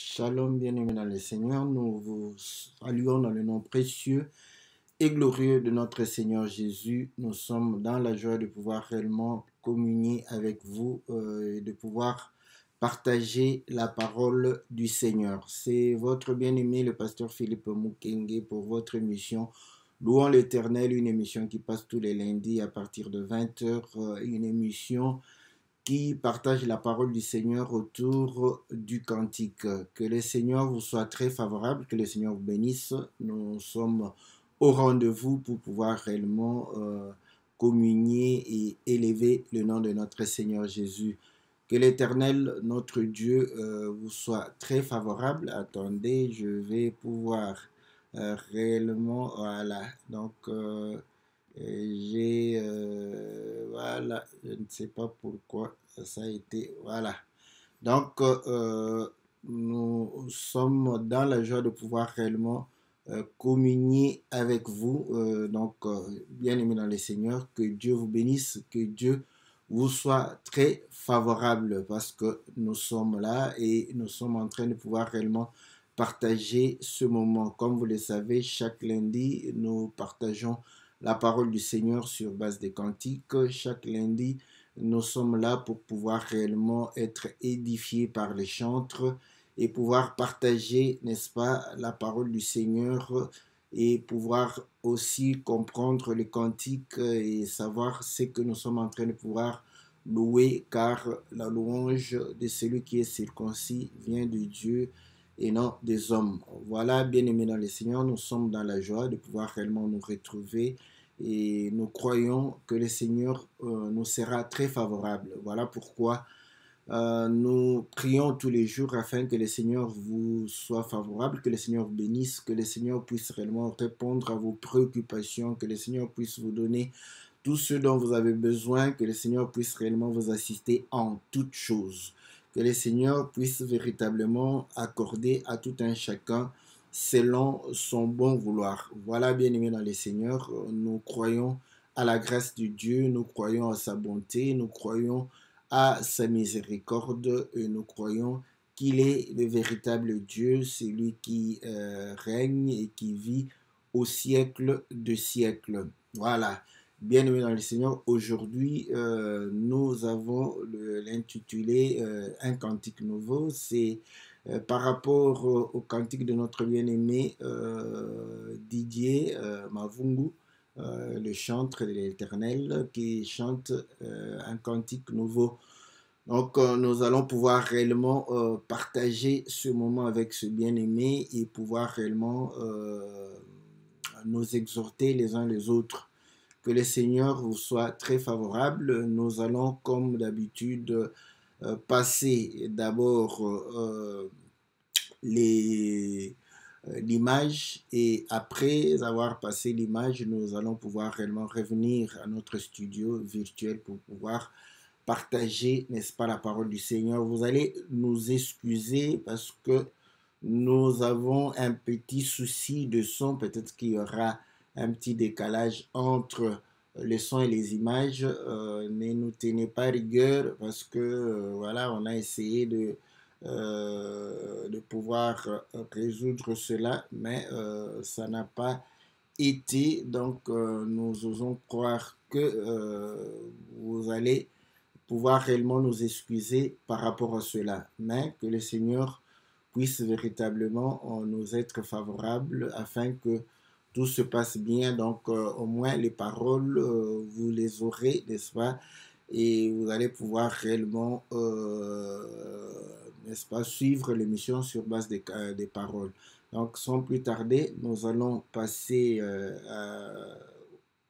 Shalom, bien-aimés dans le Seigneur, nous vous saluons dans le nom précieux et glorieux de notre Seigneur Jésus. Nous sommes dans la joie de pouvoir réellement communier avec vous et de pouvoir partager la parole du Seigneur. C'est votre bien-aimé, le pasteur Philippe Mukenge, pour votre émission Louons l'Éternel, une émission qui passe tous les lundis à partir de 20h, une émission qui partage la parole du Seigneur autour du cantique. Que le Seigneur vous soit très favorable, que le Seigneur vous bénisse. Nous sommes au rendez-vous pour pouvoir réellement communier et élever le nom de notre Seigneur Jésus. Que l'Éternel, notre Dieu, vous soit très favorable. Attendez, je vais pouvoir réellement, voilà, donc voilà, je ne sais pas pourquoi ça a été, voilà. Donc, nous sommes dans la joie de pouvoir réellement communier avec vous. Bien aimé dans le Seigneur, que Dieu vous bénisse, que Dieu vous soit très favorable parce que nous sommes là et nous sommes en train de pouvoir réellement partager ce moment. Comme vous le savez, chaque lundi, nous partageons la parole du Seigneur sur base des cantiques. Chaque lundi, nous sommes là pour pouvoir réellement être édifiés par les chantres et pouvoir partager, n'est-ce pas, la parole du Seigneur et pouvoir aussi comprendre les cantiques et savoir ce que nous sommes en train de pouvoir louer, car la louange de celui qui est circoncis vient de Dieu et non des hommes. Voilà, bien-aimés dans le Seigneur, nous sommes dans la joie de pouvoir réellement nous retrouver et nous croyons que le Seigneur nous sera très favorable. Voilà pourquoi nous prions tous les jours afin que le Seigneur vous soit favorable, que le Seigneur vous bénisse, que le Seigneur puisse réellement répondre à vos préoccupations, que le Seigneur puisse vous donner tout ce dont vous avez besoin, que le Seigneur puisse réellement vous assister en toutes choses. Que le Seigneur puisse véritablement accorder à tout un chacun selon son bon vouloir. Voilà, bien-aimés dans le Seigneur, nous croyons à la grâce de Dieu, nous croyons à sa bonté, nous croyons à sa miséricorde et nous croyons qu'il est le véritable Dieu, celui qui règne et qui vit au siècle de siècles. Voilà. Bien-aimés dans le Seigneur, aujourd'hui, nous avons l'intitulé Un cantique nouveau. C'est par rapport au cantique de notre bien-aimé Didier Mavungu, le chantre de l'Éternel, qui chante un cantique nouveau. Donc, nous allons pouvoir réellement partager ce moment avec ce bien-aimé et pouvoir réellement nous exhorter les uns les autres. Que le Seigneur vous soit très favorable. Nous allons, comme d'habitude, passer d'abord l'image et après avoir passé l'image, nous allons pouvoir réellement revenir à notre studio virtuel pour pouvoir partager, n'est-ce pas, la parole du Seigneur. Vous allez nous excuser parce que nous avons un petit souci de son. Peut-être qu'il y aura un petit décalage entre le son et les images. Ne nous tenez pas rigueur parce que voilà, on a essayé de pouvoir résoudre cela, mais ça n'a pas été. Donc, nous osons croire que vous allez pouvoir réellement nous excuser par rapport à cela, mais que le Seigneur puisse véritablement nous être favorable afin que tout se passe bien. Donc, au moins, les paroles, vous les aurez, n'est-ce pas? Et vous allez pouvoir réellement, n'est-ce pas, suivre l'émission sur base des paroles. Donc, sans plus tarder, nous allons passer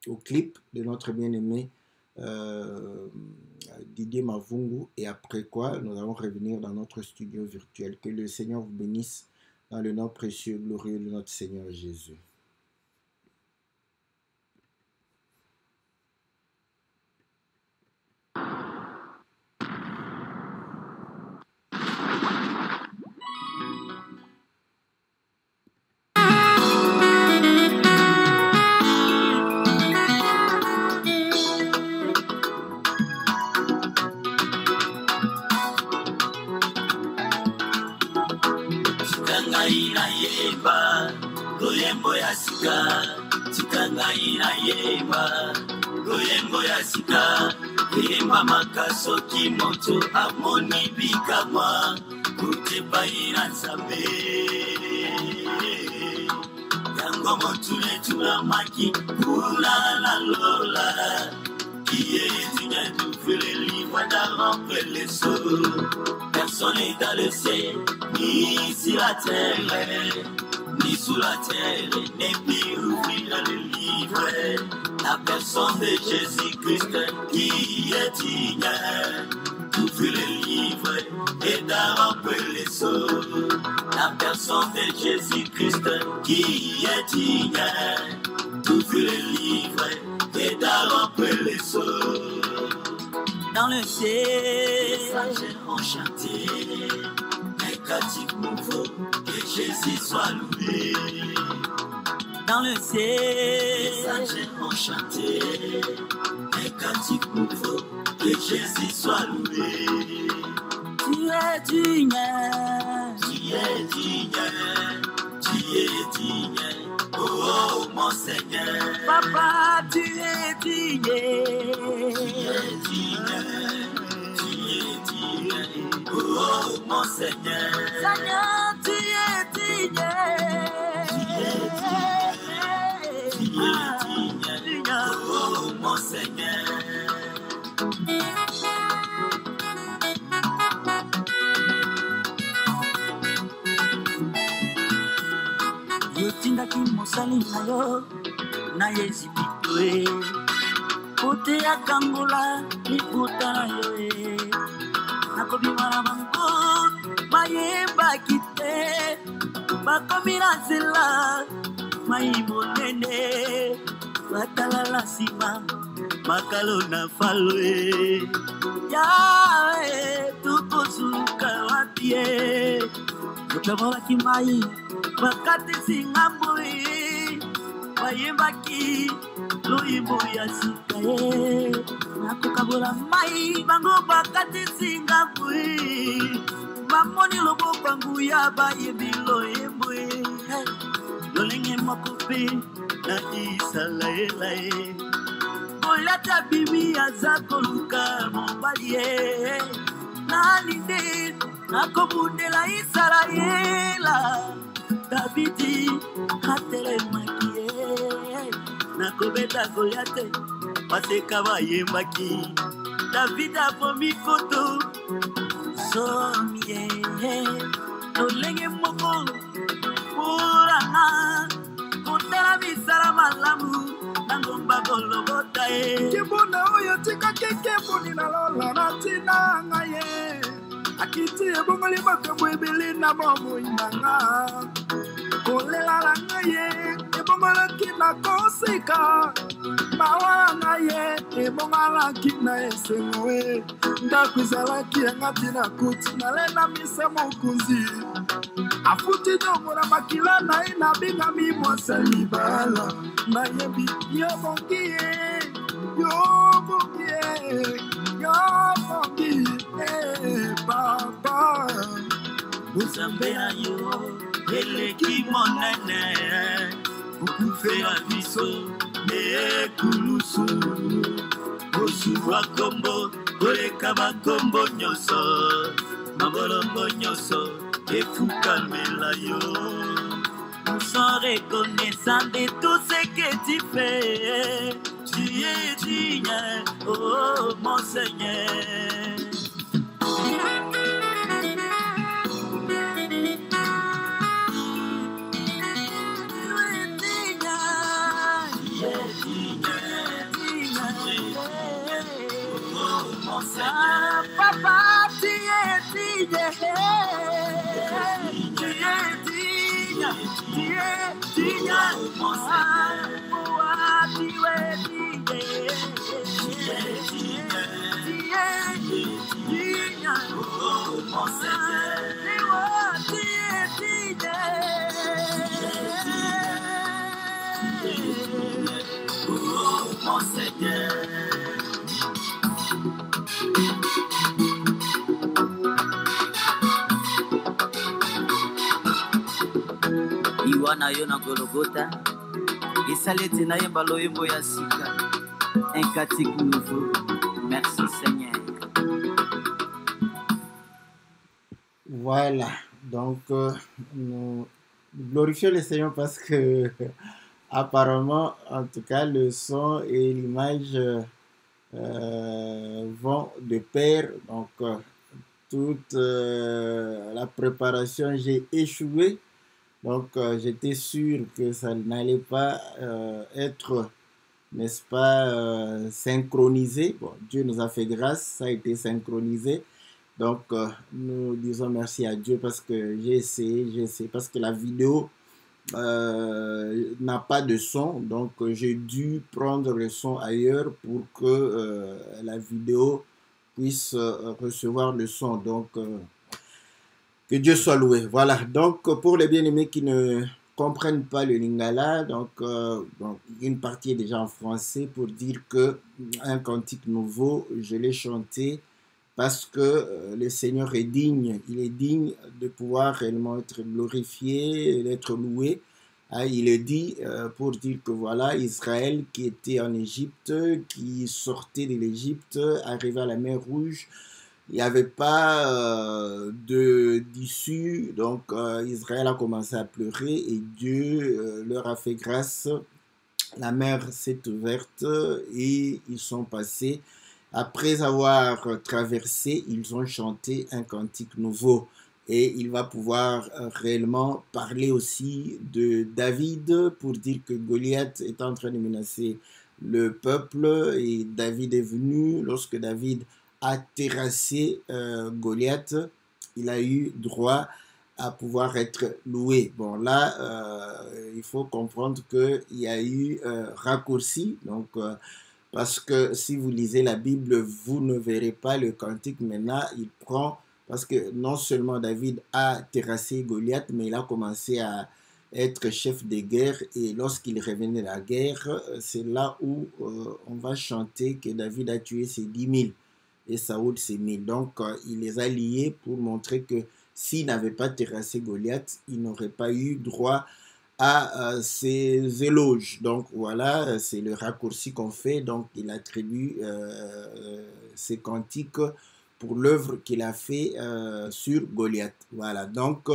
au clip de notre bien-aimé Didier Mavungu et après quoi nous allons revenir dans notre studio virtuel. Que le Seigneur vous bénisse dans le nom précieux et glorieux de notre Seigneur Jésus. ina yemba goyembo ya sika tikanga ina yemba goyembo ya sika yemba makaso kimoto amoni bikamwa kutepa ina nzambe yango motule tulamaki kula la lola qui est digna d'ouvrir les livres, d'arranger les sauts. Personne n'est dans le ciel, ni sur la terre, ni sous la terre, n'est plus ouvrir les livres. La personne de Jésus-Christ qui est digne d'ouvrir les livres et d'arranger les sauts. La personne de Jésus-Christ qui est digne d'ouvrir les livres et d'arranger les sauts. Dans le ciel, les anges ont chanté un cantique nouveau, que Jésus soit loué. Dans le ciel, les anges ont chanté un cantique nouveau, que Jésus soit loué. Tu es digne, tu es digne, tu es digne. Oh mon Seigneur, Papa, tu es digne. Tu es digne, tu es digne. Oh mon Seigneur, Seigneur, tu es digne. Tu es digne, tu es digne. Oh mon Seigneur. Yotindaki mosali na yo na Ezipito kote ya kangola liputa na yo nakobima na bango bayebaki te bakomi na nzela mai monene batalala nsima makalo na falo yawe tukosuka wapi otabolaki mai bakati singambui bayembaki loyimbo ya sika nakokabola mai bango bakati singambui bamoni loboko nguya bayembi loyimbo lolenge moko mpe na isalaela kolata bibi aza koluka mobali nalinde nakobundela Isaraela Davidi atelemaki nakobeta Goliate baseka bayembaki David apomi koto somie lolenge moko purana kotela misala malamu nangomba kolobota kibona oyo tika kekeboni na lola na tina ngaye akiti ebongoli makambo ebele na bomoi nanga kolela la ngaye ebongolaki na kosika mawa la ngaye ebongolaki na esengo ndako ezalaki yanga tina kuti nalenda misa mokonzi afuti nyongo na makila na ye nabengami mwasa libala nayebi yobongi yobongi yobongi papa Nzambe ayo eleki monene okufela biso ekulusu osuwa kombo koleka bakombo nyonso mabolongo nyonso efukamela yo. Nous sommes reconnaissants de tout ce que tu fais. Tu es digne, oh mon Seigneur. Papa, tu es digne, tu es digne, tu es digne, mon Seigneur, tu es digne, oh mon Seigneur, tu es digne, oh mon Seigneur. liwa na yo na Golgotha esaleti na yemba loyembo ya sika un cantique nouveau. Merci Seigneur. Voilà, donc nous glorifions le Seigneur parce que apparemment, en tout cas, le son et l'image vont de pair. Donc, toute la préparation, j'ai échoué. Donc, j'étais sûr que ça n'allait pas être, n'est-ce pas, synchronisé. Bon, Dieu nous a fait grâce, ça a été synchronisé. Donc, nous disons merci à Dieu parce que j'ai essayé, parce que la vidéo n'a pas de son. Donc, j'ai dû prendre le son ailleurs pour que la vidéo puisse recevoir le son. Donc, que Dieu soit loué. Voilà. Donc, pour les bien-aimés qui ne comprennent pas le lingala, donc, une partie est déjà en français pour dire que un cantique nouveau, je l'ai chanté parce que le Seigneur est digne. Il est digne de pouvoir réellement être glorifié, d'être loué. Il est dit pour dire que voilà, Israël qui était en Égypte, qui sortait de l'Égypte, arrivait à la mer Rouge, il n'y avait pas d'issue, donc Israël a commencé à pleurer et Dieu leur a fait grâce. La mer s'est ouverte et ils sont passés. Après avoir traversé, ils ont chanté un cantique nouveau. Et il va pouvoir réellement parler aussi de David pour dire que Goliath est en train de menacer le peuple. Et David est venu, lorsque David a terrassé Goliath, il a eu droit à pouvoir être loué. Bon, là, il faut comprendre qu'il y a eu raccourci. Donc, parce que si vous lisez la Bible, vous ne verrez pas le cantique. Maintenant, il prend, parce que non seulement David a terrassé Goliath, mais il a commencé à être chef de guerre. Et lorsqu'il revenait de la guerre, c'est là où on va chanter que David a tué ses 10 000 et Saoul ses 1000. Donc, il les a liés pour montrer que s'il n'avait pas terrassé Goliath, il n'aurait pas eu droit à ses éloges. Donc voilà, c'est le raccourci qu'on fait. Donc il attribue ses cantiques pour l'œuvre qu'il a fait sur Goliath. Voilà, donc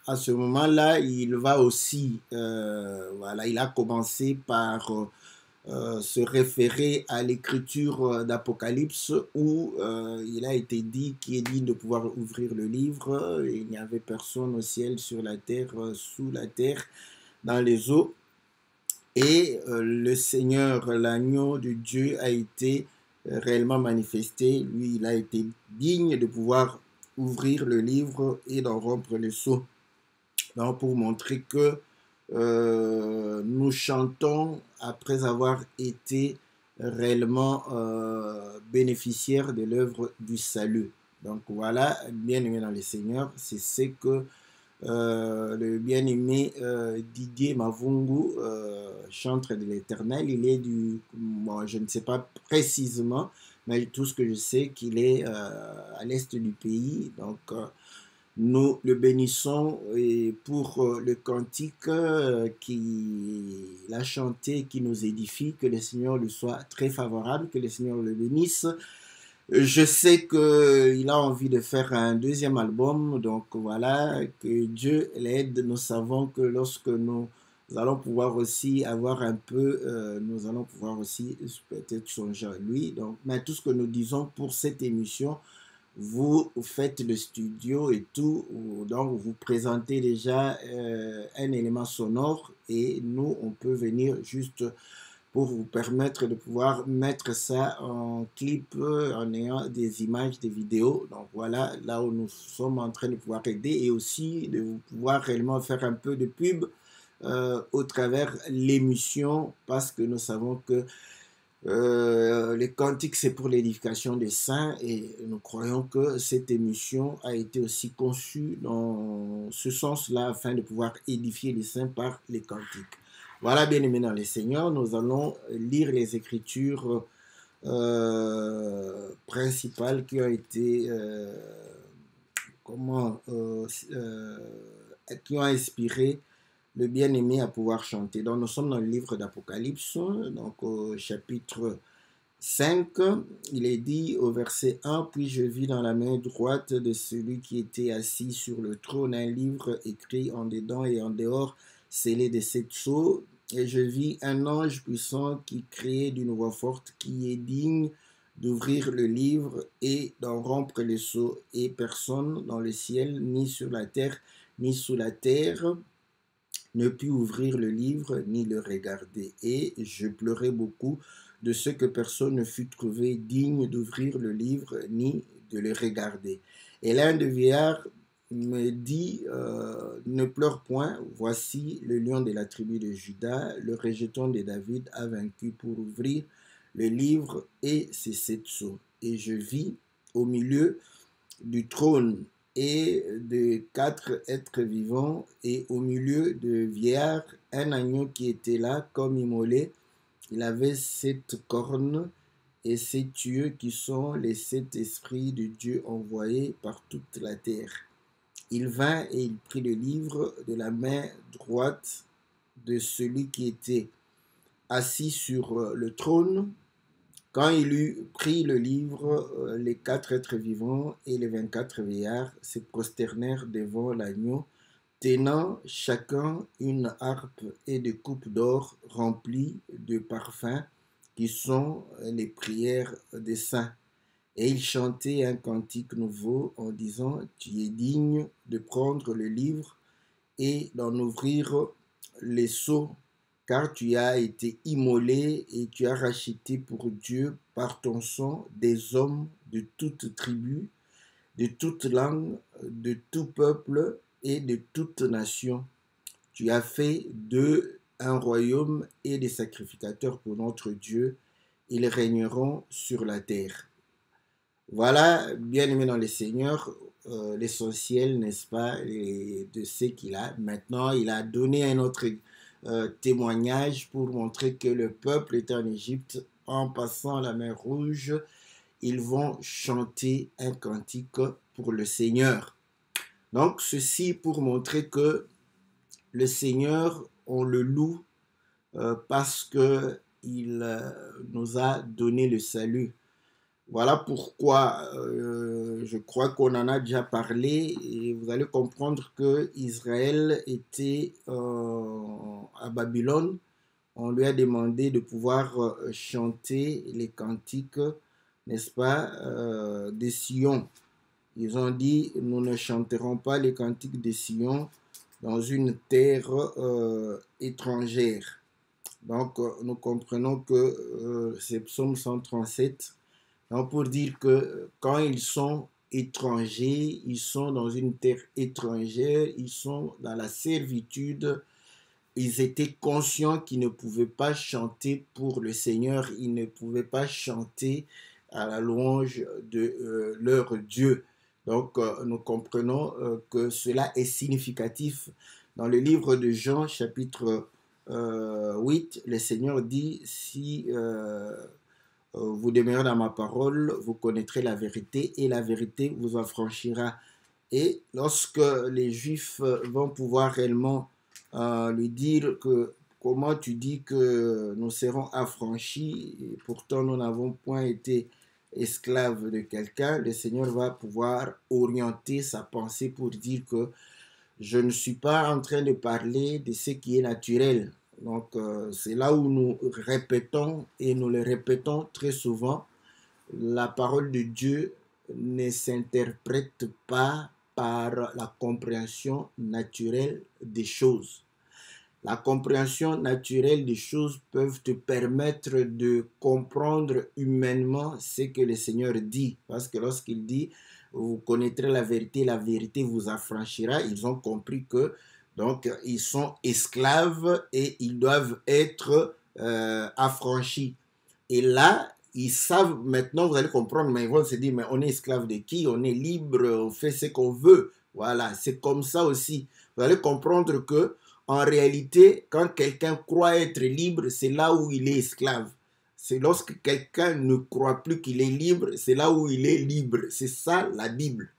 à ce moment-là, il va aussi, voilà, il a commencé par se référer à l'écriture d'Apocalypse où il a été dit qui est digne de pouvoir ouvrir le livre. Il n'y avait personne au ciel, sur la terre, sous la terre, dans les eaux. Et le Seigneur, l'agneau de Dieu, a été réellement manifesté. Lui, il a été digne de pouvoir ouvrir le livre et d'en rompre le sceau. Donc, pour montrer que nous chantons après avoir été réellement bénéficiaires de l'œuvre du salut. Donc voilà, bien-aimé dans le Seigneur, c'est ce que le bien-aimé Didier Mavungu, chantre de l'Éternel. Il est du, bon, je ne sais pas précisément, mais tout ce que je sais qu'il est à l'est du pays. Donc nous le bénissons et pour le cantique qu'il a chanté, qui nous édifie, que le Seigneur lui soit très favorable, que le Seigneur le bénisse. Je sais qu'il a envie de faire un deuxième album, donc voilà, que Dieu l'aide. Nous savons que lorsque nous allons pouvoir aussi avoir un peu, nous allons pouvoir aussi peut-être songer à lui. Donc, mais tout ce que nous disons pour cette émission, vous faites le studio et tout, donc vous présentez déjà un élément sonore et nous, on peut venir juste pour vous permettre de pouvoir mettre ça en clip en ayant des images, des vidéos. Donc voilà, là où nous sommes en train de pouvoir aider et aussi de pouvoir réellement faire un peu de pub au travers l'émission parce que nous savons que les cantiques, c'est pour l'édification des saints et nous croyons que cette émission a été aussi conçue dans ce sens-là afin de pouvoir édifier les saints par les cantiques. Voilà, bien-aimés dans les Seigneurs, nous allons lire les écritures principales qui ont été qui ont inspiré le bien-aimé à pouvoir chanter. Donc nous sommes dans le livre d'Apocalypse, donc au chapitre 5, il est dit au verset 1, « Puis je vis dans la main droite de celui qui était assis sur le trône un livre écrit en dedans et en dehors, scellé de 7 sceaux. Et je vis un ange puissant qui criait d'une voix forte, qui est digne d'ouvrir le livre et d'en rompre les sceaux. Et personne dans le ciel, ni sur la terre, ni sous la terre, ne put ouvrir le livre, ni le regarder. Et je pleurais beaucoup de ce que personne ne fut trouvé digne d'ouvrir le livre, ni de le regarder. Et l'un des vieillards me dit, ne pleure point, voici le lion de la tribu de Juda, le rejeton de David a vaincu pour ouvrir le livre et ses 7 sceaux. Et je vis au milieu du trône et de 4 êtres vivants, et au milieu de vieillards, un agneau qui était là comme immolé. Il avait 7 cornes et 7 yeux qui sont les 7 esprits de Dieu envoyés par toute la terre. Il vint et il prit le livre de la main droite de celui qui était assis sur le trône. Quand il eut pris le livre, les 4 êtres vivants et les 24 vieillards se prosternèrent devant l'agneau, tenant chacun une harpe et des coupes d'or remplies de parfums qui sont les prières des saints. Et ils chantaient un cantique nouveau en disant, « Tu es digne de prendre le livre et d'en ouvrir les sceaux, car tu as été immolé et tu as racheté pour Dieu par ton sang des hommes de toute tribu, de toute langue, de tout peuple et de toute nation. Tu as fait d'eux un royaume et des sacrificateurs pour notre Dieu. Ils régneront sur la terre. » Voilà, bien aimé dans le Seigneur, l'essentiel, n'est-ce pas, de ce qu'il a. Maintenant, il a donné un autre témoignage pour montrer que le peuple est en Égypte. En passant la mer Rouge, ils vont chanter un cantique pour le Seigneur. Donc, ceci pour montrer que le Seigneur, on le loue parce qu'il nous a donné le salut. Voilà pourquoi je crois qu'on en a déjà parlé et vous allez comprendre que Israël était à Babylone. On lui a demandé de pouvoir chanter les cantiques, n'est-ce pas, des Sion. Ils ont dit, nous ne chanterons pas les cantiques des Sion dans une terre étrangère. Donc, nous comprenons que c'est Psaume 137. Donc, pour dire que quand ils sont étrangers, ils sont dans une terre étrangère, ils sont dans la servitude, ils étaient conscients qu'ils ne pouvaient pas chanter pour le Seigneur, ils ne pouvaient pas chanter à la louange de leur Dieu. Donc, nous comprenons que cela est significatif. Dans le livre de Jean, chapitre 8, le Seigneur dit, si vous demeurez dans ma parole, vous connaîtrez la vérité et la vérité vous affranchira. Et lorsque les Juifs vont pouvoir réellement lui dire que comment tu dis que nous serons affranchis et pourtant nous n'avons point été esclaves de quelqu'un, le Seigneur va pouvoir orienter sa pensée pour dire que je ne suis pas en train de parler de ce qui est naturel. Donc, c'est là où nous répétons, et nous le répétons très souvent, la parole de Dieu ne s'interprète pas par la compréhension naturelle des choses. La compréhension naturelle des choses peuvent te permettre de comprendre humainement ce que le Seigneur dit. Parce que lorsqu'il dit, vous connaîtrez la vérité vous affranchira, ils ont compris que donc, ils sont esclaves et ils doivent être affranchis. Et là, ils savent, maintenant vous allez comprendre, mais ils vont se dire, mais on est esclave de qui? On est libre, on fait ce qu'on veut. Voilà, c'est comme ça aussi. Vous allez comprendre que, en réalité, quand quelqu'un croit être libre, c'est là où il est esclave. C'est lorsque quelqu'un ne croit plus qu'il est libre, c'est là où il est libre. C'est ça la Bible.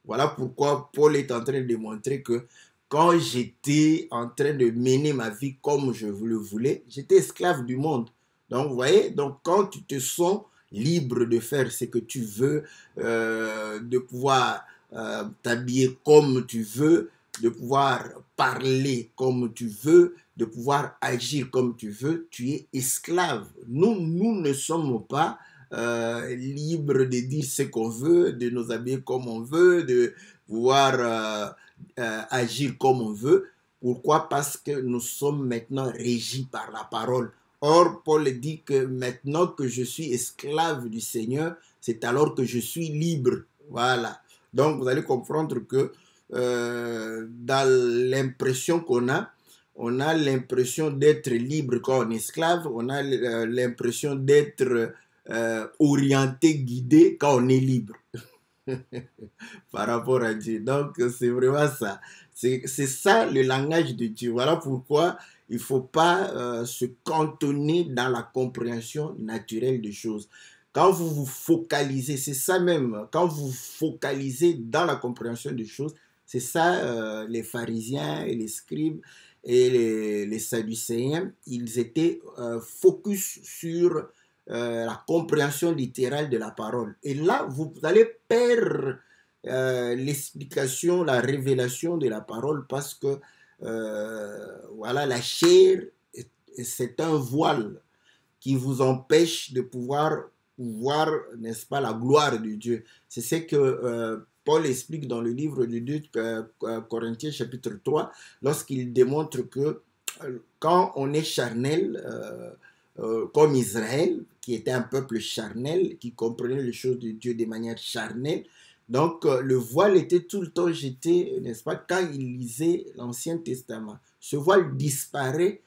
Voilà pourquoi Paul est en train de démontrer que quand j'étais en train de mener ma vie comme je le voulais, j'étais esclave du monde. Donc, vous voyez, donc quand tu te sens libre de faire ce que tu veux, de pouvoir t'habiller comme tu veux, de pouvoir parler comme tu veux, de pouvoir agir comme tu veux, tu es esclave. Nous ne sommes pas libres de dire ce qu'on veut, de nous habiller comme on veut, de pouvoir agir comme on veut. Pourquoi? Parce que nous sommes maintenant régis par la parole. Or, Paul dit que maintenant que je suis esclave du Seigneur, c'est alors que je suis libre. Voilà. Donc, vous allez comprendre que dans l'impression qu'on a, on a l'impression d'être libre quand on est esclave, on a l'impression d'être orienté, guidé quand on est libre par rapport à Dieu. Donc, c'est vraiment ça. C'est ça le langage de Dieu. Voilà pourquoi il ne faut pas se cantonner dans la compréhension naturelle des choses. Quand vous vous focalisez, c'est ça même, quand vous vous focalisez dans la compréhension des choses, c'est ça les pharisiens et les scribes et les sadducéens, ils étaient focus sur la compréhension littérale de la parole. Et là, vous allez perdre l'explication, la révélation de la parole parce que voilà, la chair, c'est un voile qui vous empêche de pouvoir voir, n'est-ce pas, la gloire de Dieu. C'est ce que Paul explique dans le livre de 2 Corinthiens chapitre 3, lorsqu'il démontre que quand on est charnel, comme Israël, qui était un peuple charnel, qui comprenait les choses de Dieu de manière charnelle, donc le voile était tout le temps jeté, n'est-ce pas, quand il lisait l'Ancien Testament. Ce voile disparaît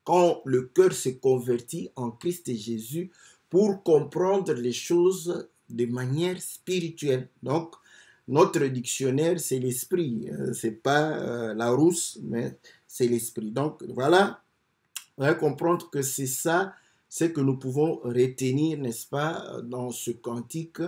quand le cœur se convertit en Christ et Jésus pour comprendre les choses de manière spirituelle. Donc, notre dictionnaire, c'est l'esprit. Ce n'est pas Larousse, mais c'est l'esprit. Donc, voilà, on va comprendre que c'est ça, c'est que nous pouvons retenir, n'est-ce pas, dans ce cantique.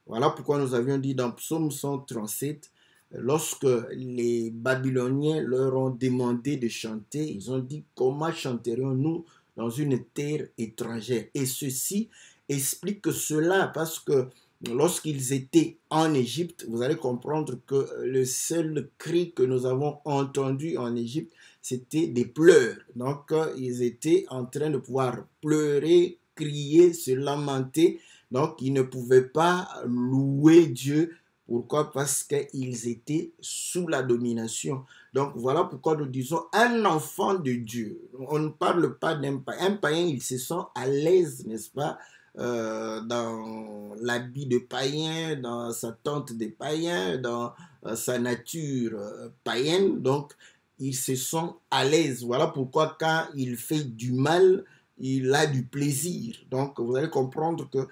Voilà pourquoi nous avions dit dans Psaume 137, lorsque les Babyloniens leur ont demandé de chanter, ils ont dit comment chanterions-nous dans une terre étrangère? Et ceci explique cela parce que lorsqu'ils étaient en Égypte, vous allez comprendre que le seul cri que nous avons entendu en Égypte, c'était des pleurs. Donc, ils étaient en train de pouvoir pleurer, crier, se lamenter. Donc, ils ne pouvaient pas louer Dieu. Pourquoi? Parce qu'ils étaient sous la domination. Donc, voilà pourquoi nous disons un enfant de Dieu. On ne parle pas d'un païen. Un païen, il se sent à l'aise, n'est-ce pas, dans l'habit de païen, dans sa tente de païen, dans sa nature païenne. Donc, il se sent à l'aise. Voilà pourquoi quand il fait du mal, il a du plaisir. Donc, vous allez comprendre que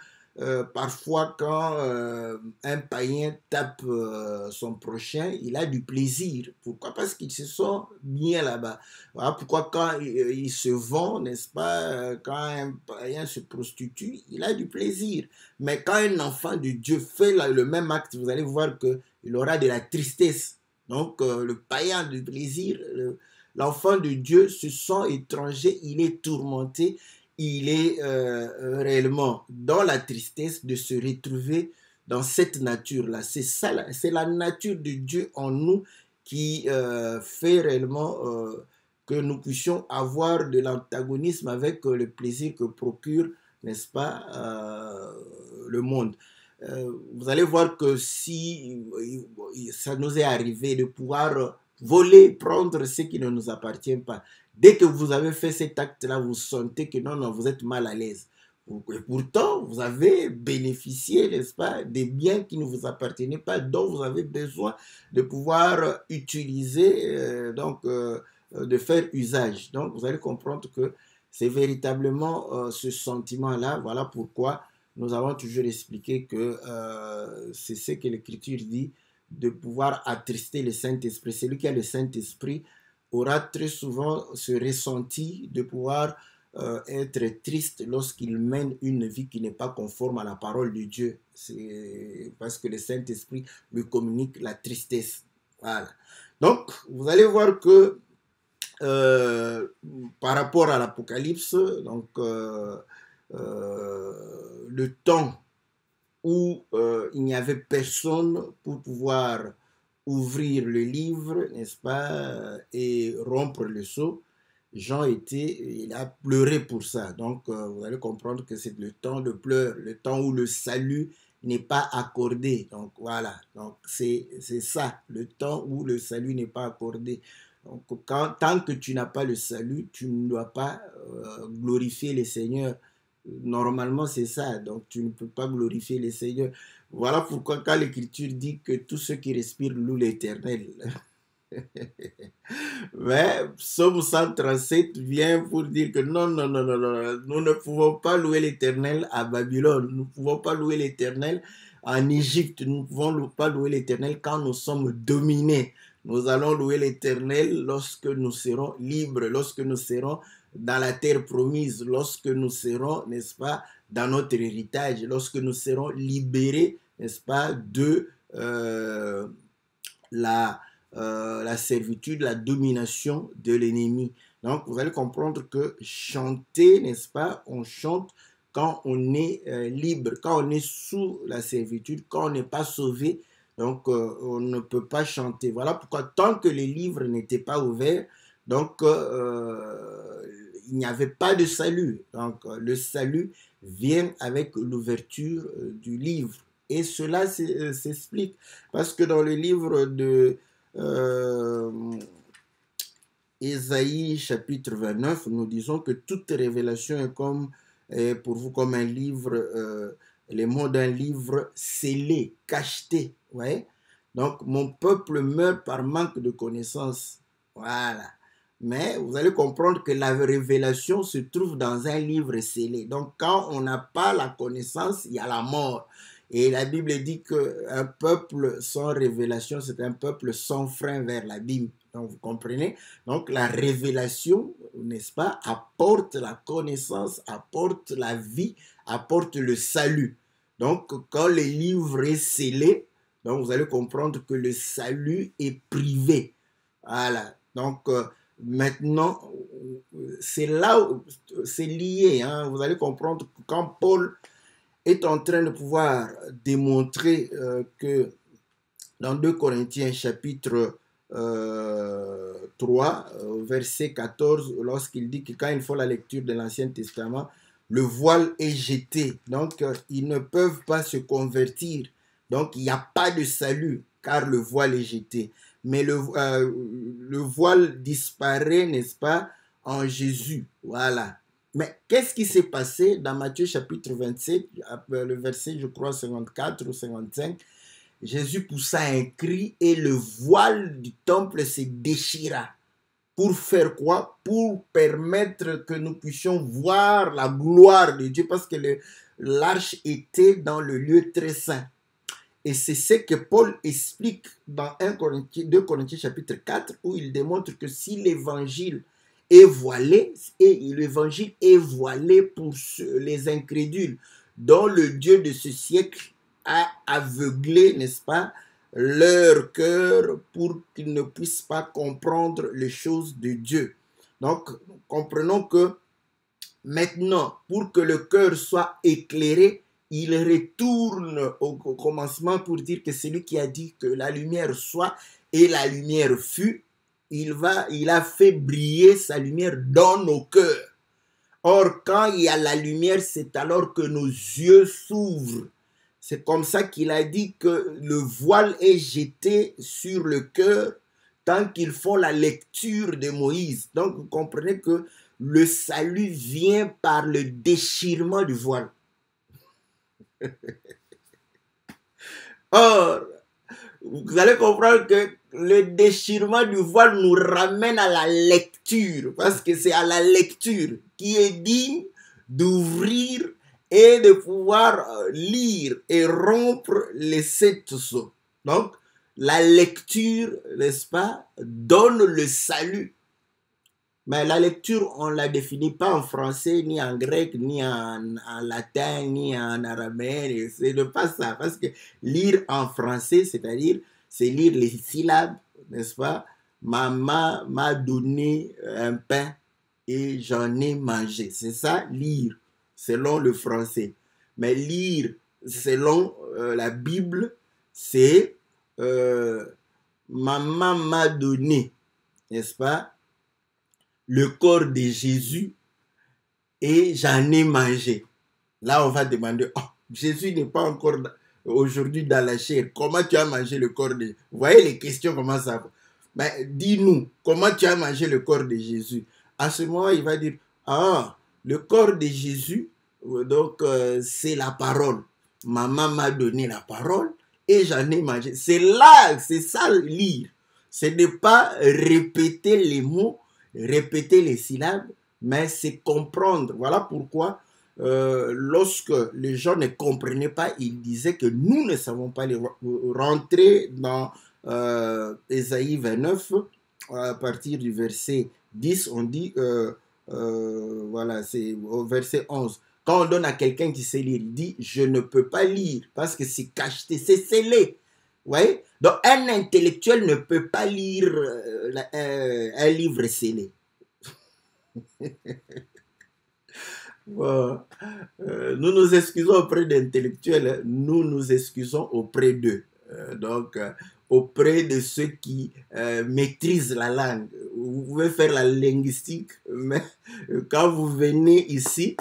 parfois, quand un païen tape son prochain, il a du plaisir. Pourquoi? Parce qu'il se sent bien là-bas. Voilà pourquoi quand il se vend, n'est-ce pas, quand un païen se prostitue, il a du plaisir. Mais quand un enfant de Dieu fait le même acte, vous allez voir qu'il aura de la tristesse. Donc, le païen a du plaisir, l'enfant de Dieu se sent étranger, il est tourmenté, il est réellement dans la tristesse de se retrouver dans cette nature-là. C'est ça, c'est la nature de Dieu en nous qui fait réellement que nous puissions avoir de l'antagonisme avec le plaisir que procure, n'est-ce pas, le monde. Vous allez voir que si ça nous est arrivé de pouvoir voler, prendre ce qui ne nous appartient pas, dès que vous avez fait cet acte-là, vous sentez que non, vous êtes mal à l'aise. Et pourtant, vous avez bénéficié, n'est-ce pas, des biens qui ne vous appartenaient pas, dont vous avez besoin de pouvoir utiliser, de faire usage. Donc, vous allez comprendre que c'est véritablement ce sentiment-là. Voilà pourquoi nous avons toujours expliqué que c'est ce que l'Écriture dit, de pouvoir attrister le Saint-Esprit. Celui qui a le Saint-Esprit aura très souvent ce ressenti de pouvoir être triste lorsqu'il mène une vie qui n'est pas conforme à la parole de Dieu. C'est parce que le Saint-Esprit lui communique la tristesse. Voilà. Donc, vous allez voir que par rapport à l'Apocalypse, donc le temps où il n'y avait personne pour pouvoir ouvrir le livre, n'est-ce pas, et rompre le sceau, il a pleuré pour ça. Donc, vous allez comprendre que c'est le temps de pleurs, le temps où le salut n'est pas accordé. Donc, voilà. Donc, c'est ça, le temps où le salut n'est pas accordé. Donc, tant que tu n'as pas le salut, tu ne dois pas glorifier les seigneurs. Normalement, c'est ça. Donc, tu ne peux pas glorifier les seigneurs. Voilà pourquoi quand l'Écriture dit que tous ceux qui respirent louent l'Éternel. Mais Psaume 137 vient pour dire que non, non, non, non, non, nous ne pouvons pas louer l'Éternel à Babylone, nous ne pouvons pas louer l'Éternel en Égypte, nous ne pouvons pas louer l'Éternel quand nous sommes dominés. Nous allons louer l'Éternel lorsque nous serons libres, lorsque nous serons dans la terre promise, lorsque nous serons, n'est-ce pas, dans notre héritage, lorsque nous serons libérés, n'est-ce pas, de la servitude, la domination de l'ennemi. Donc, vous allez comprendre que chanter, n'est-ce pas, on chante quand on est libre, quand on est sous la servitude, quand on n'est pas sauvé. Donc, on ne peut pas chanter. Voilà pourquoi, tant que les livres n'étaient pas ouverts, donc, il n'y avait pas de salut. Donc, le salut vient avec l'ouverture du livre. Et cela s'explique parce que dans le livre de Ésaïe chapitre 29, nous disons que toute révélation est pour vous comme un livre, les mots d'un livre scellé, cacheté. Ouais? Donc, mon peuple meurt par manque de connaissance. Voilà. Mais vous allez comprendre que la révélation se trouve dans un livre scellé. Donc, quand on n'a pas la connaissance, il y a la mort. Et la Bible dit qu'un peuple sans révélation, c'est un peuple sans frein vers l'abîme. Donc, vous comprenez? Donc, la révélation, n'est-ce pas, apporte la connaissance, apporte la vie, apporte le salut. Donc, quand le livre est scellé, donc vous allez comprendre que le salut est privé. Voilà. Donc, maintenant, c'est là où c'est lié. Hein. Vous allez comprendre que quand Paul est en train de pouvoir démontrer que dans 2 Corinthiens chapitre 3, verset 14, lorsqu'il dit que quand ils font la lecture de l'Ancien Testament, le voile est jeté. Donc, ils ne peuvent pas se convertir. Donc, il n'y a pas de salut car le voile est jeté. Mais le voile disparaît, n'est-ce pas, en Jésus. Voilà. Mais qu'est-ce qui s'est passé dans Matthieu chapitre 27, le verset, je crois, 54 ou 55? Jésus poussa un cri et le voile du temple se déchira. Pour faire quoi? Pour permettre que nous puissions voir la gloire de Dieu, parce que l'arche était dans le lieu très saint. Et c'est ce que Paul explique dans 2 Corinthiens chapitre 4, où il démontre que si l'évangile est voilé, et l'évangile est voilé pour les incrédules, dont le Dieu de ce siècle a aveuglé, n'est-ce pas, leur cœur pour qu'ils ne puissent pas comprendre les choses de Dieu. Donc, comprenons que maintenant, pour que le cœur soit éclairé, il retourne au commencement pour dire que celui qui a dit que la lumière soit et la lumière fut, il a fait briller sa lumière dans nos cœurs. Or, quand il y a la lumière, c'est alors que nos yeux s'ouvrent. C'est comme ça qu'il a dit que le voile est jeté sur le cœur tant qu'ils font la lecture de Moïse. Donc, vous comprenez que le salut vient par le déchirement du voile. Or, vous allez comprendre que le déchirement du voile nous ramène à la lecture, parce que c'est à la lecture qui est digne d'ouvrir et de pouvoir lire et rompre les 7 sceaux. Donc, la lecture, n'est-ce pas, donne le salut. Mais la lecture, on ne la définit pas en français, ni en grec, ni en latin, ni en araméen. C'est pas ça. Parce que lire en français, c'est-à-dire, c'est lire les syllabes, n'est-ce pas? Maman m'a donné un pain et j'en ai mangé. C'est ça, lire, selon le français. Mais lire, selon la Bible, c'est maman m'a donné, n'est-ce pas, le corps de Jésus et j'en ai mangé. Là, on va demander, oh, Jésus n'est pas encore aujourd'hui dans la chair. Comment tu as mangé le corps de Jésus? Vous voyez les questions, comment ça va? Mais dis-nous, comment tu as mangé le corps de Jésus? À ce moment, il va dire, ah, le corps de Jésus, donc c'est la parole. Maman m'a donné la parole et j'en ai mangé. C'est là, c'est ça lire. Ce n'est pas répéter les mots, répéter les syllabes, mais c'est comprendre. Voilà pourquoi lorsque les gens ne comprenaient pas, ils disaient que nous ne savons pas les rentrer dans Ésaïe 29, à partir du verset 10, on dit, voilà, c'est au verset 11. Quand on donne à quelqu'un qui sait lire, il dit, je ne peux pas lire parce que c'est cacheté, c'est scellé. Vous voyez? Donc, un intellectuel ne peut pas lire un livre scellé. Bon, nous nous excusons auprès d'intellectuels, nous nous excusons auprès d'eux. Donc, auprès de ceux qui maîtrisent la langue. Vous pouvez faire la linguistique, mais quand vous venez ici,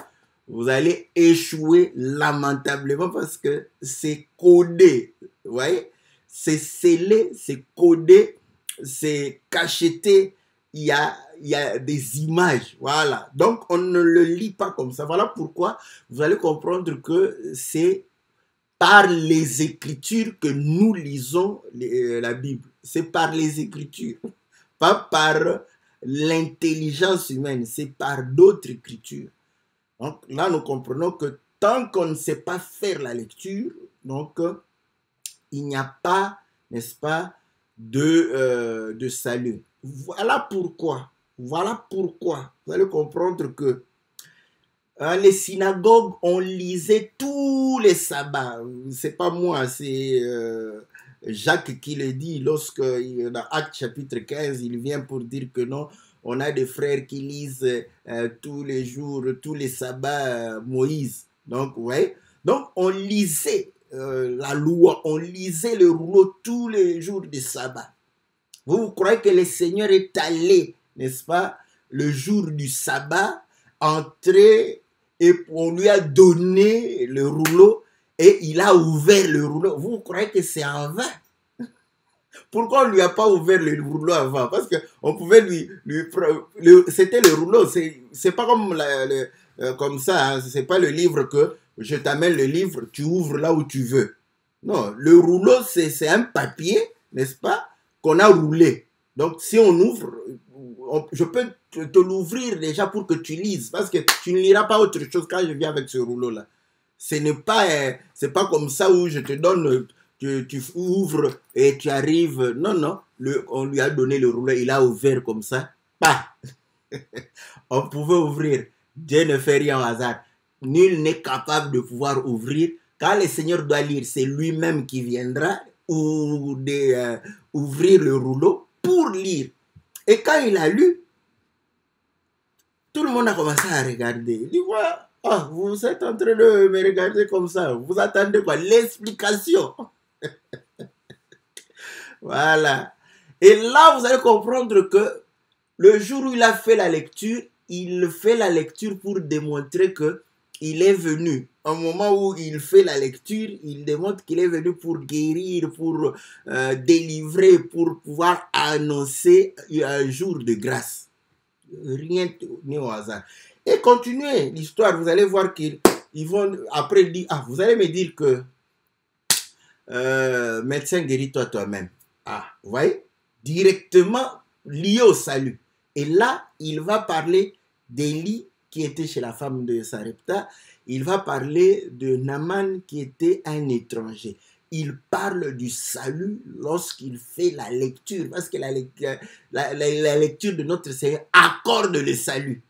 vous allez échouer lamentablement parce que c'est codé. Vous voyez? C'est scellé, c'est codé, c'est cacheté. Il y a des images. Voilà. Donc, on ne le lit pas comme ça. Voilà pourquoi vous allez comprendre que c'est par les Écritures que nous lisons la Bible. C'est par les Écritures. Pas par l'intelligence humaine. C'est par d'autres Écritures. Donc, là, nous comprenons que tant qu'on ne sait pas faire la lecture, donc, il n'y a pas, n'est-ce pas, de salut. Voilà pourquoi, vous allez comprendre que les synagogues, on lisait tous les sabbats. C'est pas moi, c'est Jacques qui le dit lorsque, dans Actes chapitre 15, il vient pour dire que non, on a des frères qui lisent tous les jours, tous les sabbats Moïse. Donc, ouais. Donc, on lisait la loi, on lisait le rouleau tous les jours du sabbat. Vous croyez que le Seigneur est allé, n'est-ce pas, le jour du sabbat, entrer et on lui a donné le rouleau et il a ouvert le rouleau. Vous croyez que c'est en vain? Pourquoi on ne lui a pas ouvert le rouleau avant? Parce qu'on pouvait c'était le rouleau, c'est pas comme, comme ça, hein. C'est pas le livre que je t'amène le livre, tu ouvres là où tu veux. Non, le rouleau, c'est un papier, n'est-ce pas, qu'on a roulé. Donc, si on ouvre, je peux te l'ouvrir déjà pour que tu lises, parce que tu ne liras pas autre chose quand je viens avec ce rouleau-là. Ce n'est pas, c'est pas comme ça où je te donne, tu ouvres et tu arrives. Non, non, on lui a donné le rouleau, il a ouvert comme ça. Bah, on pouvait ouvrir. Dieu ne fait rien au hasard. Nul n'est capable de pouvoir ouvrir. Quand le Seigneur doit lire, c'est lui-même qui viendra ouvrir le rouleau pour lire. Et quand il a lu, tout le monde a commencé à regarder. Il dit, voilà, oh, vous êtes en train de me regarder comme ça. Vous attendez quoi? L'explication. Voilà. Et là, vous allez comprendre que le jour où il a fait la lecture, il fait la lecture pour démontrer que il est venu. Au moment où il fait la lecture, il démontre qu'il est venu pour guérir, pour délivrer, pour pouvoir annoncer un jour de grâce. Rien n'est au hasard. Et continuez l'histoire, vous allez voir qu'ils vont après dire, ah, vous allez me dire que médecin guéris-toi toi-même. Ah, vous voyez, directement lié au salut. Et là, il va parler d'Élie qui était chez la femme de Sarepta. Il va parler de Naaman qui était un étranger. Il parle du salut lorsqu'il fait la lecture, parce que la lecture de notre Seigneur accorde le salut.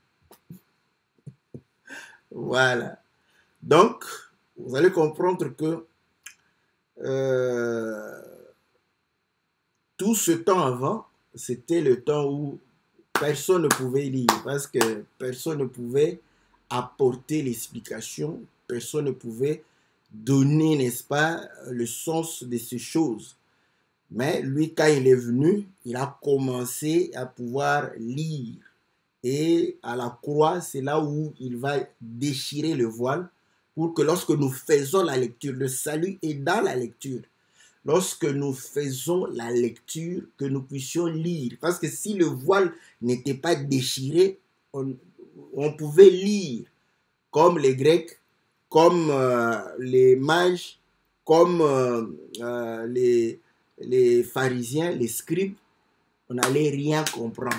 Voilà. Donc, vous allez comprendre que tout ce temps avant, c'était le temps où personne ne pouvait lire parce que personne ne pouvait apporter l'explication, personne ne pouvait donner, n'est-ce pas, le sens de ces choses. Mais lui, quand il est venu, il a commencé à pouvoir lire. Et à la croix, c'est là où il va déchirer le voile pour que lorsque nous faisons la lecture, le salut est dans la lecture. Lorsque nous faisons la lecture, que nous puissions lire. Parce que si le voile n'était pas déchiré, on pouvait lire comme les Grecs, comme les mages, comme les pharisiens, les scribes. On n'allait rien comprendre.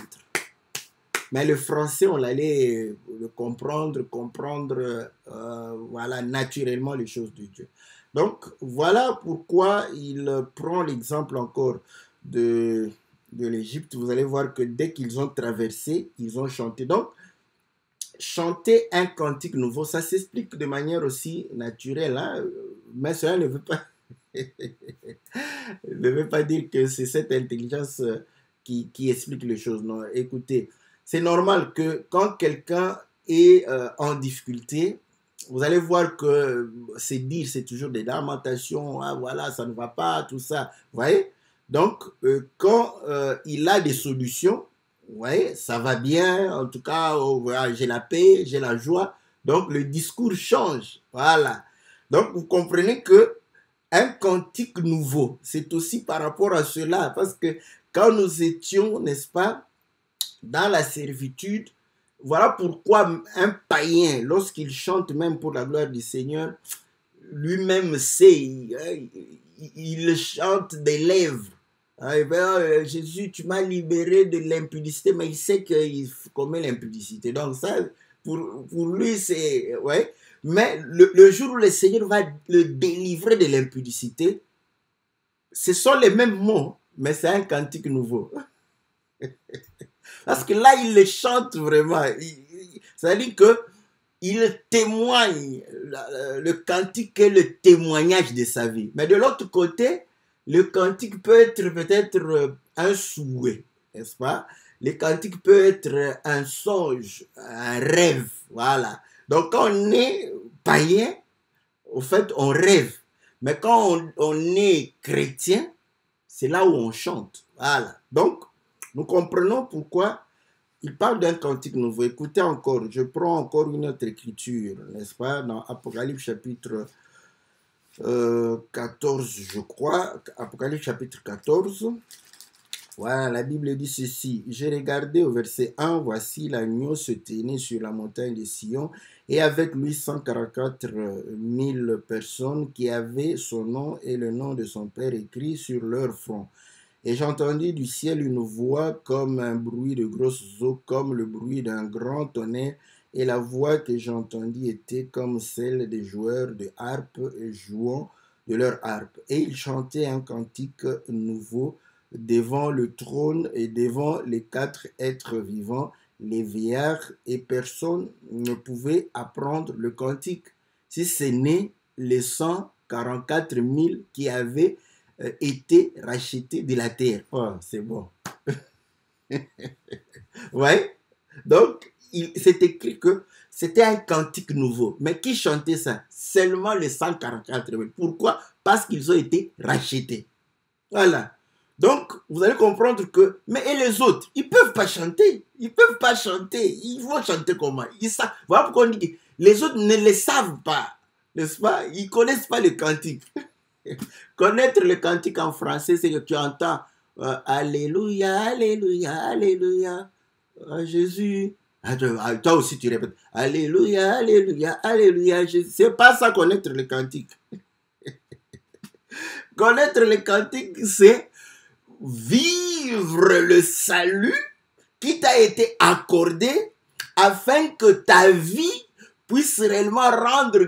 Mais le français, on allait le comprendre, voilà, naturellement les choses de Dieu. Donc, voilà pourquoi il prend l'exemple encore de l'Égypte. Vous allez voir que dès qu'ils ont traversé, ils ont chanté. Donc, chanter un cantique nouveau, ça s'explique de manière aussi naturelle, hein? Mais cela ne veut pas, ne veut pas dire que c'est cette intelligence qui explique les choses. Non, écoutez, c'est normal que quand quelqu'un est en difficulté, vous allez voir que c'est dire, c'est toujours des lamentations, ah, voilà, ça ne va pas, tout ça. Vous voyez? Donc, quand il a des solutions, vous voyez, ça va bien, en tout cas, oh, voilà, j'ai la paix, j'ai la joie. Donc, le discours change. Voilà. Donc, vous comprenez que un cantique nouveau, c'est aussi par rapport à cela. Parce que quand nous étions, n'est-ce pas, dans la servitude, voilà pourquoi un païen, lorsqu'il chante même pour la gloire du Seigneur, lui-même sait, il chante des lèvres. Jésus, tu m'as libéré de l'impudicité, mais il sait qu'il commet l'impudicité. Donc ça, pour lui, c'est... Ouais. Mais le jour où le Seigneur va le délivrer de l'impudicité, ce sont les mêmes mots, mais c'est un cantique nouveau. Parce que là, il le chante vraiment. C'est-à-dire qu'il témoigne, le cantique est le témoignage de sa vie. Mais de l'autre côté, le cantique peut être peut-être un souhait, n'est-ce pas? Le cantique peut être un songe, un rêve, voilà. Donc quand on est païen, au fait, on rêve. Mais quand on est chrétien, c'est là où on chante, voilà. Donc, nous comprenons pourquoi il parle d'un cantique nouveau. Écoutez encore, je prends encore une autre écriture, n'est-ce pas, dans Apocalypse chapitre 14, je crois, Apocalypse chapitre 14. Voilà, la Bible dit ceci. J'ai regardé au verset 1, voici l'agneau se tenait sur la montagne de Sion, et avec lui 144 000 personnes qui avaient son nom et le nom de son Père écrit sur leur front. Et j'entendis du ciel une voix comme un bruit de grosses eaux, comme le bruit d'un grand tonnerre, et la voix que j'entendis était comme celle des joueurs de harpe jouant de leur harpe. Et ils chantaient un cantique nouveau devant le trône et devant les 4 êtres vivants, les vieillards, et personne ne pouvait apprendre le cantique, si ce n'est les 144 000 qui avaient été rachetés de la terre. Oh, c'est bon. Ouais. Donc, c'est écrit que c'était un cantique nouveau. Mais qui chantait ça? Seulement les 144 000. Pourquoi? Parce qu'ils ont été rachetés. Voilà. Donc, vous allez comprendre que... Mais et les autres? Ils ne peuvent pas chanter. Ils ne peuvent pas chanter. Ils vont chanter comment? Ils savent. Voilà pourquoi on dit que les autres ne le savent pas. N'est-ce pas? Ils ne connaissent pas le cantique. Connaître le cantique en français, c'est que tu entends Alléluia, Alléluia, Alléluia, Jésus. Toi aussi tu répètes Alléluia, Alléluia, Alléluia, Jésus. C'est pas ça connaître le cantique. Connaître le cantique, c'est vivre le salut qui t'a été accordé afin que ta vie puisse réellement rendre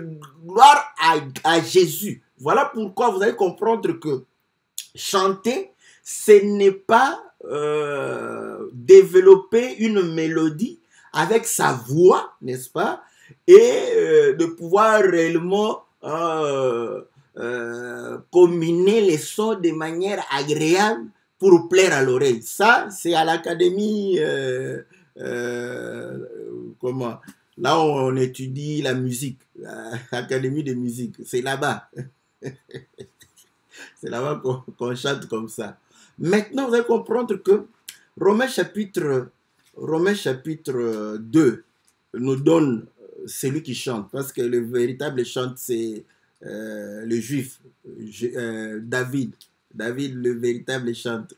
gloire à Jésus. Voilà pourquoi vous allez comprendre que chanter, ce n'est pas développer une mélodie avec sa voix, n'est-ce pas? Et de pouvoir réellement combiner les sons de manière agréable pour plaire à l'oreille. Ça, c'est à l'académie, comment? Là où on étudie la musique, l'académie de musique, c'est là-bas. C'est là-bas qu'on chante comme ça. Maintenant, vous allez comprendre que Romains chapitre 2 nous donne celui qui chante, parce que le véritable chante, c'est le juif, David. David, le véritable chante.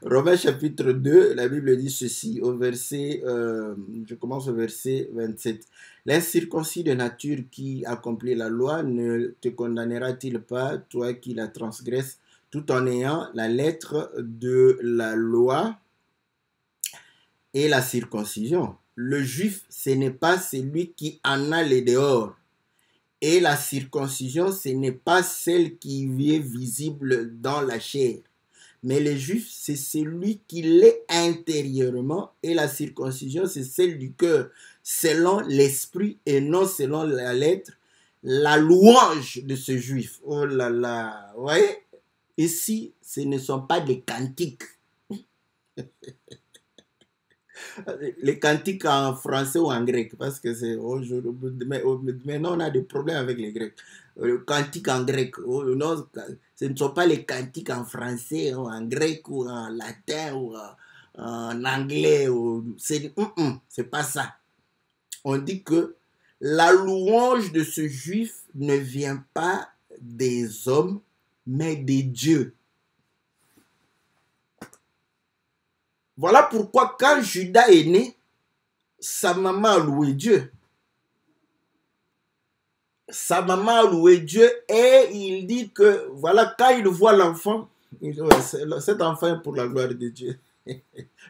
Romains chapitre 2, la Bible dit ceci, au verset, je commence au verset 27. L'incirconcis de nature qui accomplit la loi ne te condamnera-t-il pas, toi qui la transgresses, tout en ayant la lettre de la loi et la circoncision? Le juif, ce n'est pas celui qui en a les dehors. Et la circoncision, ce n'est pas celle qui est visible dans la chair. Mais le juif, c'est celui qui l'est intérieurement. Et la circoncision, c'est celle du cœur, selon l'esprit et non selon la lettre. La louange de ce juif. Oh là là, vous voyez? Ici, ce ne sont pas des cantiques. Les cantiques en français ou en grec, parce que c'est maintenant on a des problèmes avec les grecs. Le cantique en grec, non, ce ne sont pas les cantiques en français ou en grec ou en latin ou en anglais. C'est pas ça. On dit que la louange de ce juif ne vient pas des hommes, mais des dieux. Voilà pourquoi quand Judas est né, sa maman a loué Dieu. Sa maman a loué Dieu et il dit que, voilà, quand il voit l'enfant, cet enfant est pour la gloire de Dieu.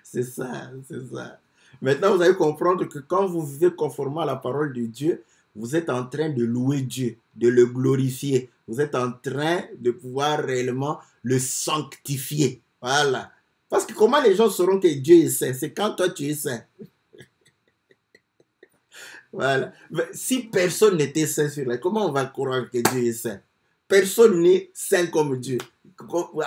C'est ça, c'est ça. Maintenant, vous allez comprendre que quand vous vivez conformément à la parole de Dieu, vous êtes en train de louer Dieu, de le glorifier. Vous êtes en train de pouvoir réellement le sanctifier. Voilà. Parce que comment les gens sauront que Dieu est saint? C'est quand toi tu es saint. Voilà. Mais si personne n'était saint sur la terre, comment on va croire que Dieu est saint? Personne n'est saint comme Dieu.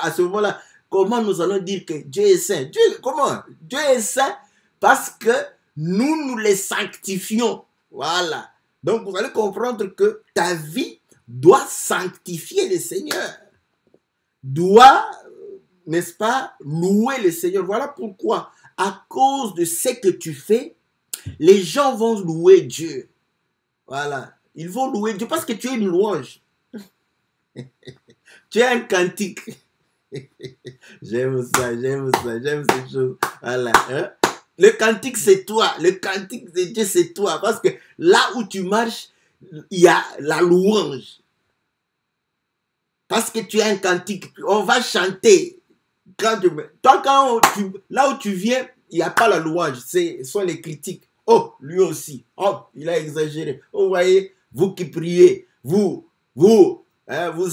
À ce moment-là, comment nous allons dire que Dieu est saint? Comment? Dieu est saint parce que nous les sanctifions. Voilà. Donc vous allez comprendre que ta vie doit sanctifier le Seigneur. Doit, n'est-ce pas, louer le Seigneur. Voilà pourquoi, à cause de ce que tu fais, les gens vont louer Dieu. Voilà. Ils vont louer Dieu parce que tu es une louange. Tu es un cantique. J'aime ça, j'aime ces choses. Voilà. Hein? Le cantique, c'est toi. Le cantique de Dieu, c'est toi. Parce que là où tu marches, il y a la louange. Parce que tu es un cantique. On va chanter. Là où tu viens, il n'y a pas la louange. Ce sont les critiques. Oh, lui aussi. Oh, il a exagéré. Oh, vous voyez, vous qui priez, vous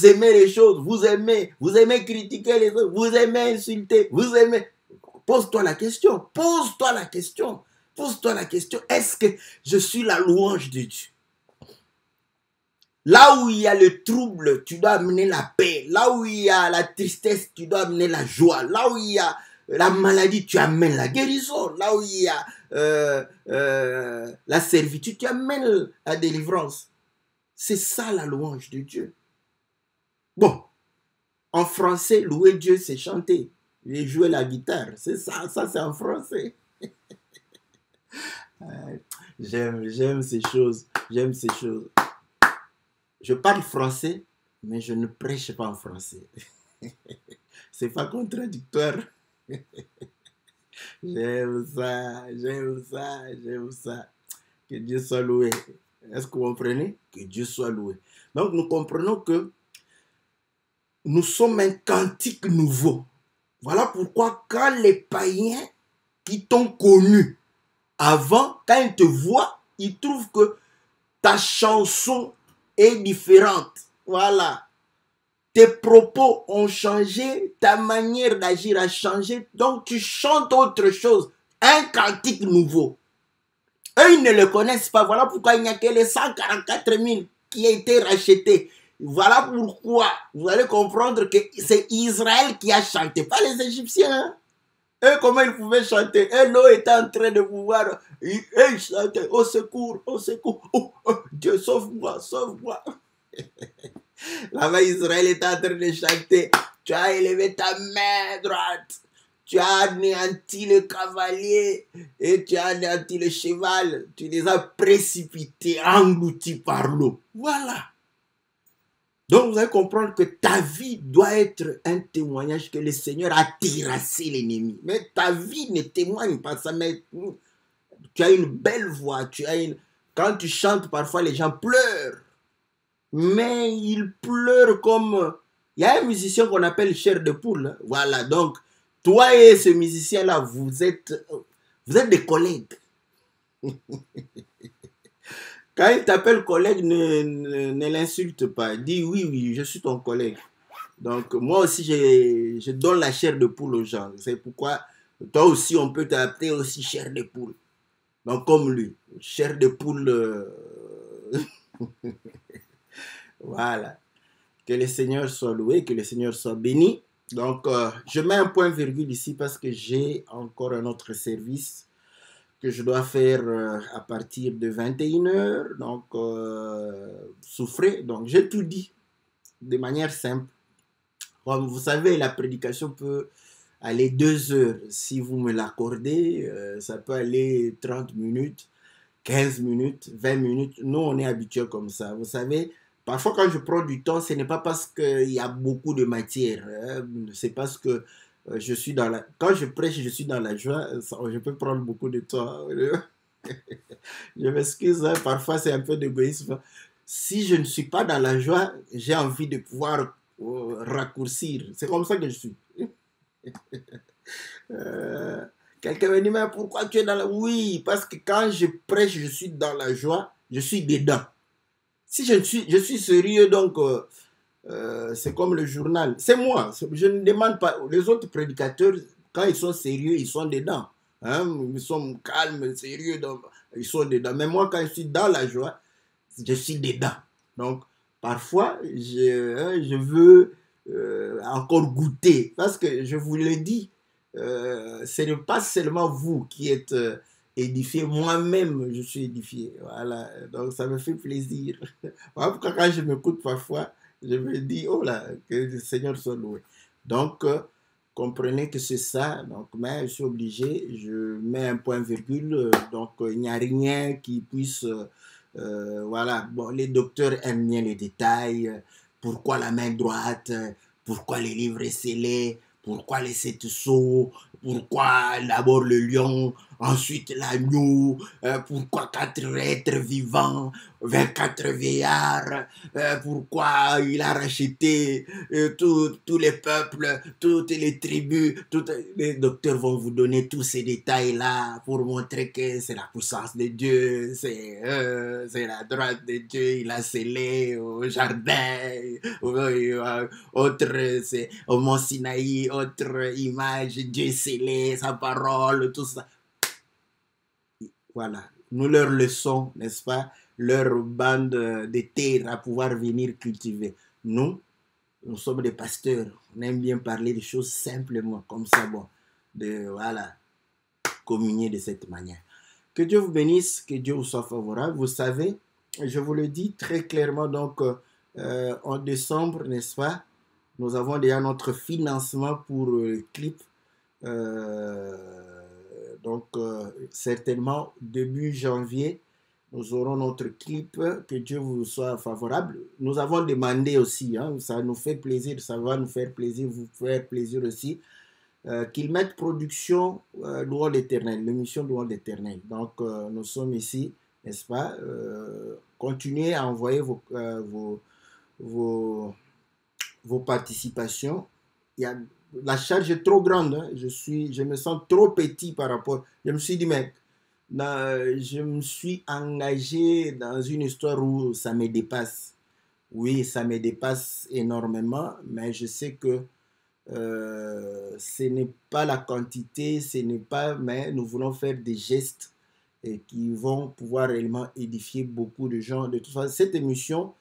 aimez les choses, vous aimez critiquer les autres, vous aimez insulter, vous aimez. Pose-toi la question. Est-ce que je suis la louange de Dieu? Là où il y a le trouble, tu dois amener la paix. Là où il y a la tristesse, tu dois amener la joie. Là où il y a la maladie, tu amènes la guérison. Là où il y a la servitude, tu amènes la délivrance. C'est ça la louange de Dieu. Bon, en français, louer Dieu, c'est chanter. Et jouer la guitare. C'est ça c'est en français. J'aime ces choses. Je parle français, mais je ne prêche pas en français. C'est pas contradictoire. J'aime ça. Que Dieu soit loué. Est-ce que vous comprenez? Que Dieu soit loué. Donc nous comprenons que nous sommes un cantique nouveau. Voilà pourquoi quand les païens qui t'ont connu avant, quand ils te voient, ils trouvent que ta chanson est différente. Voilà. Tes propos ont changé, ta manière d'agir a changé, donc tu chantes autre chose, un cantique nouveau. Eux, ils ne le connaissent pas. Voilà pourquoi il n'y a que les 144 000 qui ont été rachetés. Voilà pourquoi vous allez comprendre que c'est Israël qui a chanté, pas les Égyptiens. Eux, comment ils pouvaient chanter? Et l'eau était en train de pouvoir. Ils chantaient au secours, au secours. Oh, oh, Dieu, sauve-moi, sauve-moi. Là-bas, Israël était en train de chanter. Tu as élevé ta main droite. Tu as anéanti le cavalier et tu as anéanti le cheval. Tu les as précipités, engloutis par l'eau. Voilà. Donc, vous allez comprendre que ta vie doit être un témoignage que le Seigneur a terrassé l'ennemi. Mais ta vie ne témoigne pas ça. Mais tu as une belle voix. Quand tu chantes, parfois les gens pleurent. Mais ils pleurent comme... Il y a un musicien qu'on appelle chair de poule. Voilà, donc, toi et ce musicien-là, vous êtes des collègues. Quand il t'appelle collègue, ne l'insulte pas. Dis oui, je suis ton collègue. Donc, moi aussi, je donne la chair de poule aux gens. C'est pourquoi, toi aussi, on peut t'appeler aussi chair de poule. Donc, comme lui, chair de poule. Voilà. Que le Seigneur soit loué, que le Seigneur soit béni. Donc, je mets un point virgule ici parce que j'ai encore un autre service que je dois faire à partir de 21h. Donc, souffrez. Donc, j'ai tout dit de manière simple. Comme vous savez, la prédication peut aller 2 heures. Si vous me l'accordez, ça peut aller 30 minutes, 15 minutes, 20 minutes. Nous, on est habitués comme ça. Vous savez, parfois quand je prends du temps, ce n'est pas parce qu'il y a beaucoup de matière. C'est parce que je suis dans la... Quand je prêche, je suis dans la joie. Je peux prendre beaucoup de temps. Je m'excuse, hein, parfois c'est un peu d'égoïsme. Si je ne suis pas dans la joie, j'ai envie de pouvoir raccourcir. C'est comme ça que je suis. Quelqu'un me dit, mais pourquoi tu es dans la... Oui, parce que quand je prêche, je suis dans la joie, je suis dedans. Si je suis sérieux, donc c'est comme le journal. C'est moi, je ne demande pas. Les autres prédicateurs, quand ils sont sérieux, ils sont dedans. Hein? Ils sont calmes, sérieux, donc ils sont dedans. Mais moi, quand je suis dans la joie, je suis dedans. Donc, parfois, je veux encore goûter. Parce que je vous le dis, ce n'est pas seulement vous qui êtes édifié, moi-même je suis édifié. Voilà, donc ça me fait plaisir. Voilà pourquoi quand je m'écoute parfois, je me dis, oh là, que le Seigneur soit loué. Donc, comprenez que c'est ça. Donc, mais je suis obligé, je mets un point virgule. Donc, il n'y a rien qui puisse... voilà, bon, les docteurs aiment bien les détails. Pourquoi la main droite? Pourquoi les livres scellés? Pourquoi les 7 sceaux? Pourquoi d'abord le lion, ensuite l'agneau? Pourquoi 4 êtres vivants, 24 vieillards? Pourquoi il a racheté tous les peuples, toutes les tribus? Les docteurs vont vous donner tous ces détails-là pour montrer que c'est la puissance de Dieu, c'est la droite de Dieu, il a scellé au jardin, autre, c'est au mont Sinaï, autre image, Dieu scellé, sa parole, tout ça. Voilà, nous leur leçons, n'est-ce pas, leur bande de terre à pouvoir venir cultiver. Nous sommes des pasteurs, on aime bien parler des choses simplement, comme ça, bon, voilà, communier de cette manière. Que Dieu vous bénisse, que Dieu vous soit favorable. Vous savez, je vous le dis très clairement, donc, en décembre, n'est-ce pas, nous avons déjà notre financement pour le clip. Donc, certainement, début janvier, nous aurons notre clip. Que Dieu vous soit favorable. Nous avons demandé aussi, hein, ça nous fait plaisir, ça va nous faire plaisir, vous faire plaisir aussi, qu'ils mettent production Louange l'Éternel, l'émission Louange l'Éternel. Donc, nous sommes ici, n'est-ce pas? Continuez à envoyer vos participations. La charge est trop grande, hein. Je me sens trop petit par rapport. Je me suis dit, mais je me suis engagé dans une histoire où ça me dépasse. Oui, ça me dépasse énormément, mais je sais que ce n'est pas la quantité, mais nous voulons faire des gestes qui vont pouvoir réellement édifier beaucoup de gens. De toute façon, cette émission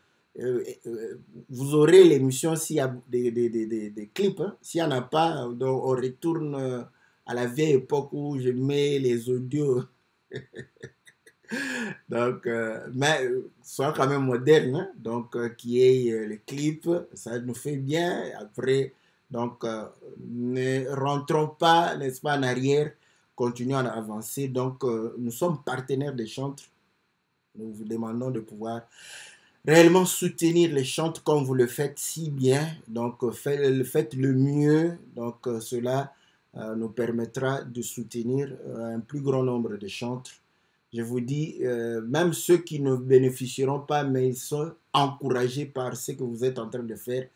vous aurez l'émission s'il y a des clips. Hein. S'il n'y en a pas, donc on retourne à la vieille époque où je mets les audios. Donc, mais soit quand même moderne, hein. Donc, qui est les clips, ça nous fait bien. Après, donc, ne rentrons pas, n'est-ce pas, en arrière, continuons à avancer. Donc, nous sommes partenaires des chantres. Nous vous demandons de pouvoir réellement soutenir les chantres comme vous le faites si bien. Donc, faites le mieux. Donc, cela nous permettra de soutenir un plus grand nombre de chantres. Je vous dis, même ceux qui ne bénéficieront pas, mais ils sont encouragés par ce que vous êtes en train de faire,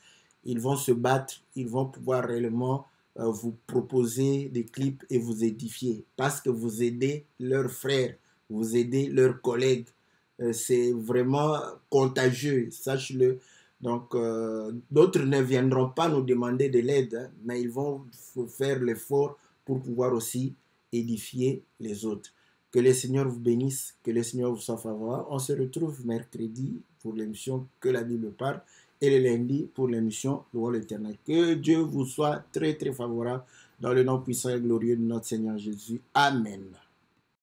ils vont se battre, ils vont pouvoir réellement vous proposer des clips et vous édifier parce que vous aidez leurs frères, vous aidez leurs collègues. C'est vraiment contagieux, sache-le. Donc, d'autres ne viendront pas nous demander de l'aide, hein, mais ils vont faire l'effort pour pouvoir aussi édifier les autres. Que le Seigneur vous bénisse, que le Seigneur vous soit favorable. On se retrouve mercredi pour l'émission Que la Bible parle et le lundi pour l'émission Louons l'Éternel. Que Dieu vous soit très très favorable dans le nom puissant et glorieux de notre Seigneur Jésus. Amen.